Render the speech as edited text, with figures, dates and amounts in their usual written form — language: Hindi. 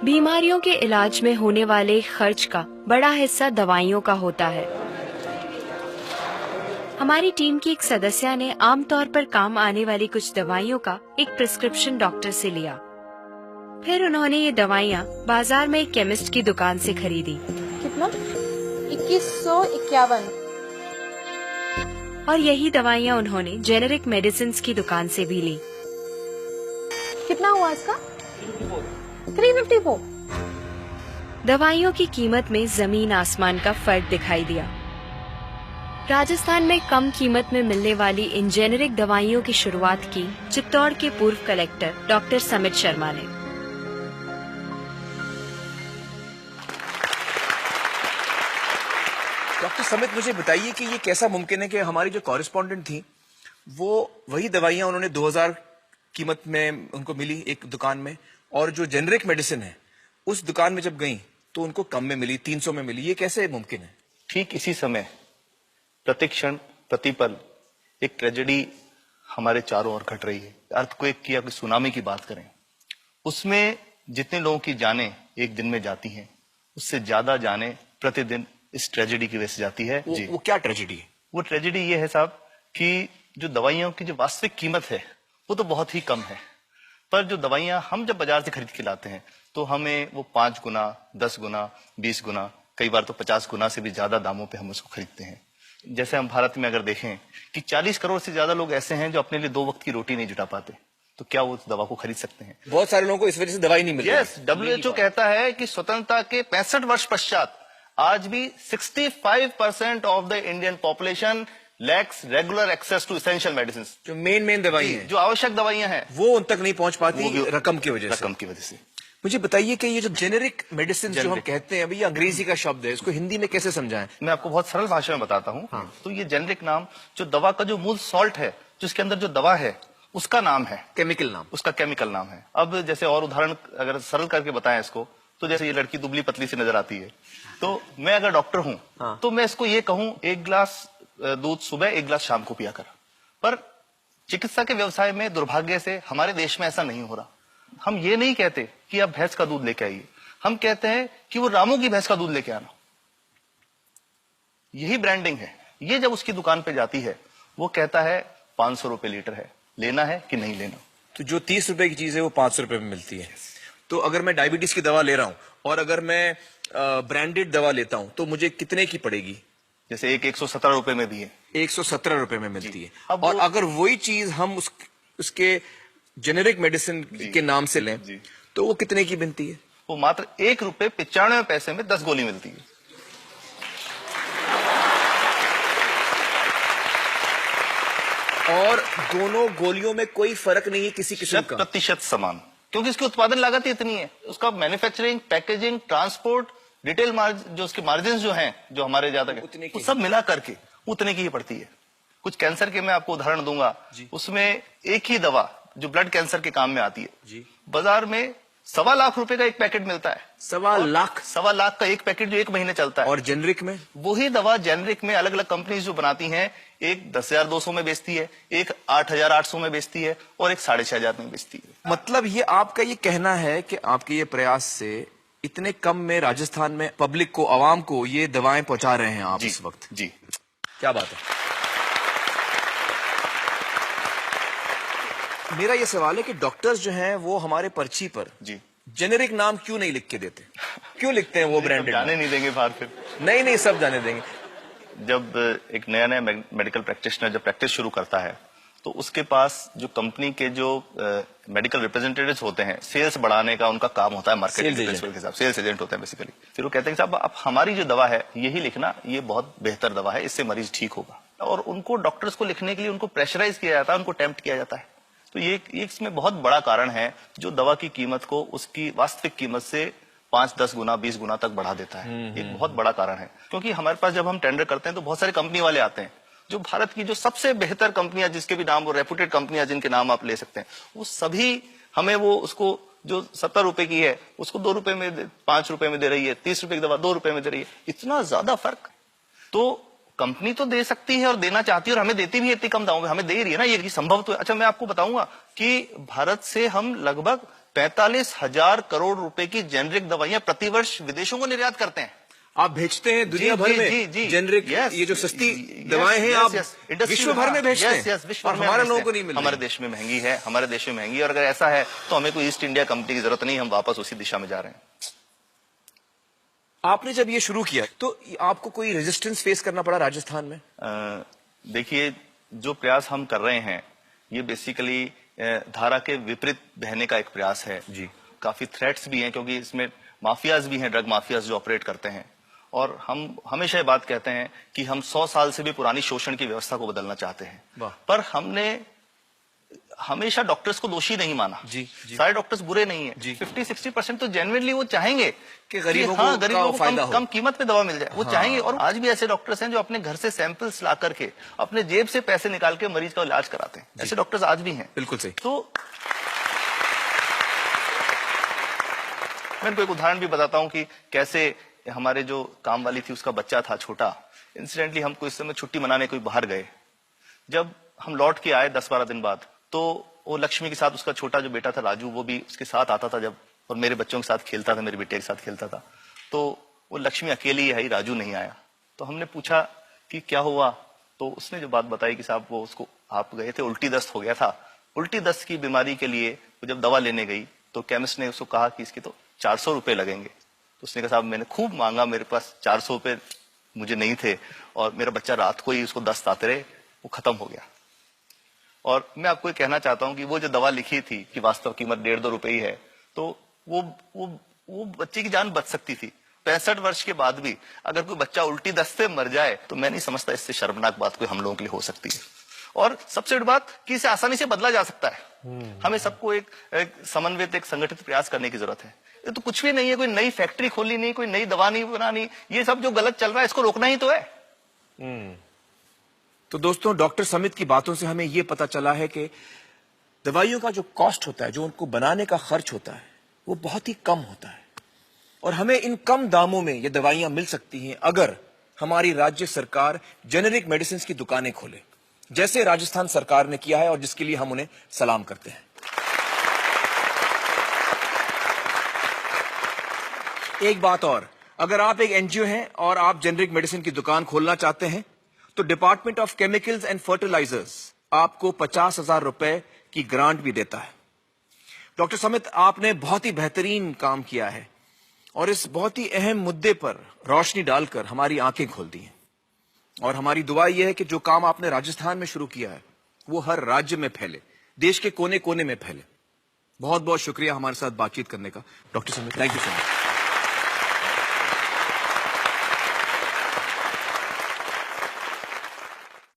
बीमारियों के इलाज में होने वाले खर्च का बड़ा हिस्सा दवाइयों का होता है। हमारी टीम की एक सदस्य ने आमतौर पर काम आने वाली कुछ दवाइयों का एक प्रिस्क्रिप्शन डॉक्टर से लिया। फिर उन्होंने ये दवाइयाँ बाजार में एक केमिस्ट की दुकान से खरीदी। कितना? 2151। और यही दवाइयाँ उन्होंने जेनेरिक मेडिसिन की दुकान से भी ली। कितना हुआ इसका? 354। दवाइयों की कीमत में जमीन आसमान का फर्क दिखाई दिया। राजस्थान में कम कीमत में मिलने वाली इन जेनेरिक दवाइयों की शुरुआत की चित्तौड़ के पूर्व कलेक्टर डॉक्टर समित शर्मा ने। डॉक्टर समित, मुझे बताइए कि ये कैसा मुमकिन है कि हमारी जो कॉरेस्पॉन्डेंट थी वो वही दवाइयां उन्होंने 2000 कीमत में उनको मिली एक दुकान में, और जो जेनेरिक मेडिसिन है उस दुकान में जब गई तो उनको कम में मिली, 300 में मिली। ये कैसे मुमकिन है? ठीक इसी समय प्रतिक्षण प्रतिपल एक ट्रेजेडी हमारे चारों ओर घट रही है। अर्थक्वेक की या कोई सुनामी की बात करें, उसमें जितने लोगों की जानें एक दिन में जाती हैं, उससे ज्यादा जानें प्रतिदिन इस ट्रेजेडी की वजह से जाती है। वो क्या ट्रेजेडी है? वो ट्रेजेडी ये है साहब कि जो दवाइयों की जो वास्तविक कीमत है वो तो बहुत ही कम है, पर जो दवाइयां हम जब बाजार से खरीद के लाते हैं तो हमें वो 5 गुना, 10 गुना, 20 गुना, कई बार तो 50 गुना से भी ज्यादा दामों पे हम उसको खरीदते हैं। जैसे हम भारत में अगर देखें कि 40 करोड़ से ज्यादा लोग ऐसे हैं जो अपने लिए 2 वक्त की रोटी नहीं जुटा पाते, तो क्या वो उस दवा को खरीद सकते हैं? बहुत सारे लोगों को इस वजह से दवाई नहीं मिल रही। यस, WHO कहता है कि स्वतंत्रता के 65 वर्ष पश्चात आज भी 65% of the Indian population lacks regular access to essential medicine. जो मेन दवाई है, जो आवश्यक दवाइयां हैं, वो उन तक नहीं पहुंच पाती रकम की वजह से। मुझे बताइए कि ये जो जेनेरिक मेडिसिन जो हम कहते हैं, अभी ये अंग्रेजी का शब्द है, इसको हिंदी में कैसे समझाएं? मैं आपको बहुत सरल भाषा में बताता हूँ। हाँ। तो ये जेनेरिक नाम जो दवा का जो मूल सॉल्ट है, जिसके अंदर जो दवा है उसका नाम है, केमिकल नाम, उसका केमिकल नाम है। अब जैसे और उदाहरण अगर सरल करके बताएं इसको, तो जैसे ये लड़की दुबली पतली सी नजर आती है, तो मैं अगर डॉक्टर हूं हाँ। तो मैं इसको ये कहूं 1 गिलास दूध सुबह, 1 गिलास शाम को पिया कर। पर चिकित्सा के व्यवसाय में दुर्भाग्य से हमारे देश में ऐसा नहीं हो रहा। हम ये नहीं कहते कि आप भैंस का दूध लेके आइए, हम कहते हैं कि वो रामू की भैंस का दूध लेके आना। यही ब्रांडिंग है। ये जब उसकी दुकान पे जाती है, वो कहता है 500 रुपए लीटर है, लेना है कि नहीं लेना। तो जो 30 रुपए की चीज है वो 500 रुपए में मिलती है। तो अगर मैं डायबिटीज की दवा ले रहा हूं और अगर मैं ब्रांडेड दवा लेता हूं तो मुझे कितने की पड़ेगी? जैसे एक 117 रुपए में भी है, 117 रुपए में मिलती है। और अगर वही चीज हम उसके जेनेरिक मेडिसिन के नाम से लें तो वो कितने की बनती है? वो मात्र 1 रुपए 95 पैसे में 10 गोली मिलती है। और दोनों गोलियों में कोई फर्क नहीं है किसी किस्म का? 100% समान, क्योंकि इसकी उत्पादन लागत ही इतनी है। उसका मैन्युफैक्चरिंग, पैकेजिंग, ट्रांसपोर्ट, रिटेल जो उसके मार्जिन जो हैं, जो हमारे ज्यादा वो सब मिला करके उतने की ही पड़ती है। कुछ कैंसर के मैं आपको उदाहरण दूंगा, उसमें एक ही दवा जो ब्लड कैंसर के काम में आती है, बाजार में 1.25 लाख रुपए का एक पैकेट मिलता है। 1.25 लाख का एक पैकेट जो 1 महीने चलता है। और जेनरिक में वही दवा जेनरिक में अलग अलग कंपनीज जो बनाती हैं, एक 10,200 में बेचती है, एक 8,800 में बेचती है और एक 6,500 में बेचती है। मतलब ये आपका ये कहना है कि आपके ये प्रयास से इतने कम में राजस्थान में पब्लिक को, आवाम को ये दवाएं पहुंचा रहे हैं आप इस वक्त? जी, क्या बात है। मेरा ये सवाल है कि डॉक्टर्स जो हैं वो हमारे पर्ची पर जेनेरिक नाम क्यों नहीं लिख के देते? क्यों लिखते हैं वो ब्रांडेड? जाने नहीं देंगे बाहर फिर? नहीं, सब जाने देंगे। जब एक नया मेडिकल प्रैक्टिशनर जब प्रैक्टिस शुरू करता है, तो उसके पास जो कंपनी के जो मेडिकल रिप्रेजेंटेटिव्स होते हैं, सेल्स बढ़ाने का उनका काम होता है, मार्केटिंग के हिसाब, सेल्स एजेंट होते हैं बेसिकली। फिर वो कहते हैं साहब आप हमारी जो दवा है यही लिखना, ये बहुत बेहतर दवा है, इससे मरीज ठीक होगा। और उनको डॉक्टर्स को लिखने के लिए उनको प्रेशराइज किया जाता है, उनको टेम्प्ट किया जाता है। तो ये इसमें बहुत बड़ा कारण है जो दवा की कीमत को उसकी वास्तविक कीमत से 5, 10 गुना, 20 गुना तक बढ़ा देता है। एक बहुत बड़ा कारण है, क्योंकि हमारे पास जब हम टेंडर करते हैं तो बहुत सारे कंपनी वाले आते हैं, जो भारत की जो सबसे बेहतर कंपनियां, जिसके भी नाम, वो रेपुटेड कंपनियां जिनके नाम आप ले सकते हैं, वो सभी हमें वो उसको जो 70 रुपए की है उसको 2 रुपए में, 5 रुपए में दे रही है, 30 रुपए की दवा 2 रुपए में दे रही है। इतना ज्यादा फर्क। तो कंपनी तो दे सकती है और देना चाहती है और हमें देती भी है इतनी कम दामों में, हमें दे ही रही है ना, ये संभव तो है। अच्छा, मैं आपको बताऊंगा कि भारत से हम लगभग 45,000 करोड़ रुपए की जेनरिक दवाइयां प्रतिवर्ष विदेशों को निर्यात करते हैं। आप भेजते हैं दुनिया भर में जेनरिक, ये जो सस्ती दवाएं हैं आप विश्व भर में भेजते हैं, और हमारे लोगों को नहीं मिल रही। हमारे देश में महंगी है, हमारे देश में महंगी है, और अगर ऐसा है तो हमें कोई ईस्ट इंडिया कंपनी की जरूरत नहीं, हम वापस उसी दिशा में जा रहे हैं। आपने जब ये शुरू किया तो आपको कोई रेजिस्टेंस फेस करना पड़ा राजस्थान में? देखिए, जो प्रयास हम कर रहे हैं ये बेसिकली धारा के विपरीत बहने का एक प्रयास है जी। काफी थ्रेट्स भी हैं, क्योंकि इसमें माफियाज भी हैं, ड्रग माफियाज जो ऑपरेट करते हैं, और हम हमेशा ये बात कहते हैं कि हम 100 साल से भी पुरानी शोषण की व्यवस्था को बदलना चाहते हैं, पर हमने हमेशा डॉक्टर्स को दोषी नहीं माना जी। सारे डॉक्टर्स बुरे नहीं है, 50-60% तो जेन्युइनली वो चाहेंगे कि गरीबों को कम कीमत पे दवा मिल जाए, वो चाहेंगे। और आज भी ऐसे डॉक्टर्स हैं जो अपने घर से सैंपल्स ला करके अपने जेब से पैसे निकाल के मरीज का इलाज कराते हैं, ऐसे डॉक्टर्स आज भी हैं। बिल्कुल सही। तो मैं इनको एक उदाहरण भी बताता हूँ कि कैसे हमारे जो काम वाली थी उसका बच्चा था छोटा, इंसिडेंटली हम कोई समय छुट्टी मनाने कोई बाहर गए, जब हम लौट के आए 10-12 दिन बाद, तो वो लक्ष्मी के साथ उसका छोटा जो बेटा था राजू, वो भी उसके साथ आता था जब, और मेरे बच्चों के साथ खेलता था, मेरे बेटे के साथ खेलता था। तो वो लक्ष्मी अकेली आई, राजू नहीं आया। तो हमने पूछा कि क्या हुआ, तो उसने जो बात बताई कि साहब वो उसको, आप गए थे, उल्टी दस्त हो गया था। उल्टी दस्त की बीमारी के लिए वो जब दवा लेने गई तो केमिस्ट ने उसको कहा कि इसके तो 400 रुपए लगेंगे। तो उसने कहा साहब मैंने खूब मांगा, मेरे पास 400 रुपए मुझे नहीं थे, और मेरा बच्चा रात को ही उसको दस्त आते रहे, वो खत्म हो गया। और मैं आपको ये कहना चाहता हूं कि वो जो दवा लिखी थी कि वास्तव कीमत 1.5-2 रुपए ही है, तो वो बच्चे की जान बच सकती थी। 65 वर्ष के बाद भी अगर कोई बच्चा उल्टी दस्त से मर जाए तो मैं नहीं समझता इससे शर्मनाक बात कोई हम लोगों के लिए हो सकती है। और सबसे बड़ी बात कि इसे आसानी से बदला जा सकता है। हमें सबको एक समन्वित, एक संगठित प्रयास करने की जरूरत है। ये तो कुछ भी नहीं है, कोई नई फैक्ट्री खोलनी नहीं, कोई नई दवा नहीं बनानी, ये सब जो गलत चल रहा है इसको रोकना ही तो है। तो दोस्तों, डॉक्टर समित की बातों से हमें यह पता चला है कि दवाइयों का जो कॉस्ट होता है, जो उनको बनाने का खर्च होता है, वो बहुत ही कम होता है, और हमें इन कम दामों में ये दवाइयां मिल सकती हैं अगर हमारी राज्य सरकार जेनेरिक मेडिसिन की दुकानें खोले, जैसे राजस्थान सरकार ने किया है, और जिसके लिए हम उन्हें सलाम करते हैं। एक बात और, अगर आप एक एनजीओ हैं और आप जेनेरिक मेडिसिन की दुकान खोलना चाहते हैं तो department of chemicals and fertilizers आपको 50,000 रुपए की ग्रांट भी देता है। डॉक्टर समित, आपने बहुत ही बेहतरीन काम किया है और इस बहुत ही अहम मुद्दे पर रोशनी डालकर हमारी आंखें खोल दी हैं, और हमारी दुआ यह है कि जो काम आपने राजस्थान में शुरू किया है वो हर राज्य में फैले, देश के कोने कोने में फैले। बहुत बहुत शुक्रिया हमारे साथ बातचीत करने का doctor Samit, thank you so much.